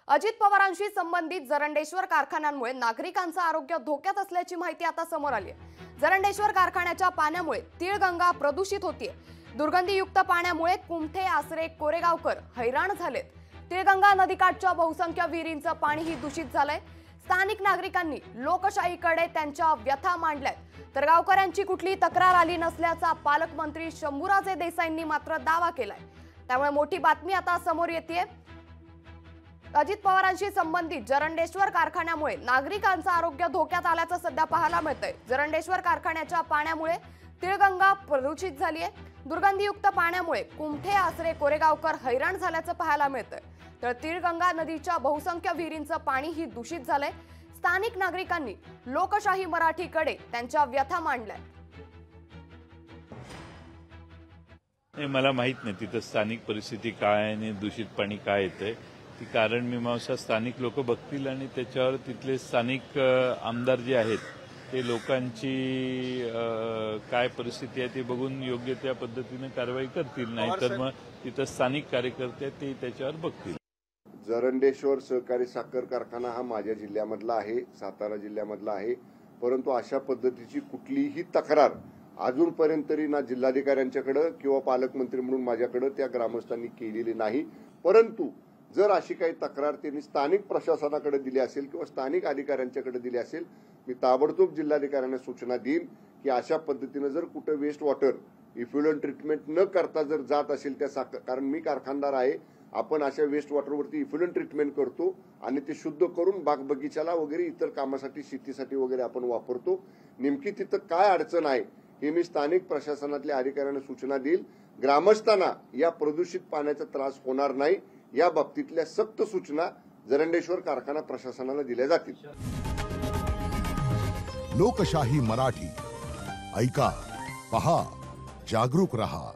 अजित पवारांशी संबंधित जरंडेश्वर कारखान्यांमुळे नागरिकांचं आरोग्य धोक्यात असल्याची माहिती आता समोर आली आहे। जरंडेश्वर कारखान्याच्या पाण्यामुळे तीळगंगा प्रदूषित होतीये। दुर्गंधीयुक्त पाण्यामुळे कुमठे, आसरे, कोरेगावकर हैराण झालेत। तीळगंगा नदीकाठच्या बहुसंख्य विहिरींचं पाणीही दूषित झालंय। स्थानिक नागरिकांनी लोकशाहीकडे त्यांच्या व्यथा मांडल्यात, तर गावकऱ्यांची कुठली तक्रार आली नसल्याचा पालकमंत्री शंभूराजे देसाईंनी मात्र दावा केलाय। त्यामुळे मोठी बातमी आता समोर येतेय। अजित पवारांशी संबंधित जरंडेश्वर कारखान्यामुळे नागरिकांचं आरोग्य धोक्यात आल्याचं सध्या पाहायला मिळतंय। जरंडेश्वर कारखान्याच्या पाण्यामुळे तीळगंगा प्रदूषित झाली आहे। दुर्गंधीयुक्त पाण्यामुळे कुमठे, आसरे, कोरेगावकर हैराण झाल्याचं पाहायला मिळतंय। तर तीळगंगा नदीच्या बहुसंख्य विहिरींचं पाणीही दूषित झालंय। स्थानिक नागरिकांनी लोकशाही मराठीकडे त्यांच्या व्यथा मांडल्या। मला माहित नाही तिथं स्थानिक परिस्थिती काय आहे आणि दूषित पाणी काय येतंय। ती कारण मीमांसा स्थानिक लोक बघतील आणि त्याच्यावर तिथले स्थानिक आमदार जे आहेत ते लोकांची काय परिस्थिती आहे ते बघून योग्य त्या पद्धतीने कारवाई करतील, नाहीतर मग तिथं स्थानिक कार्यकर्ते ते त्याच्यावर बघतील। जरंडेश्वर सहकारी साखर कारखाना हा माझ्या जिल्ह्यामधला आहे, सातारा जिल्ह्यामधला आहे, परंतु अशा पद्धतीची कुठलीही तक्रार अजूनपर्यंत तरी ना जिल्हाधिकाऱ्यांच्याकडे किंवा पालकमंत्री म्हणून माझ्याकडे त्या ग्रामस्थांनी केलेली नाही। परंतु जर अशी काही तक्रार त्यांनी स्थानिक प्रशासनाकडे दिली असेल किंवा स्थानिक अधिकाऱ्यांच्याकडे दिली असेल, मी ताबडतोब जिल्हाधिकाऱ्यांना सूचना देईन की अशा पद्धतीने जर कुठे वेस्ट वॉटर इफ्युलंट ट्रीटमेंट न करता जर जात असेल त्या कारण मी कारखानदार आहे, आपण अशा वेस्ट वॉटरवरती इफ्युलंट ट्रीटमेंट करतो आणि ते शुद्ध करून बाग बगीचाला वगैरे इतर कामासाठी, शेतीसाठी वगैरे आपण वापरतो। नेमकी तिथं काय अडचण आहे हे मी स्थानिक प्रशासनातल्या अधिकाऱ्यांना सूचना देईल। ग्रामस्थांना या प्रदूषित पाण्याचा त्रास होणार नाही या बाबतीतल्या सक्त सूचना जरंडेश्वर कारखाना प्रशासनाला दिल्या जातील। लोकशाही मराठी ऐका, पहा, जागरूक रहा।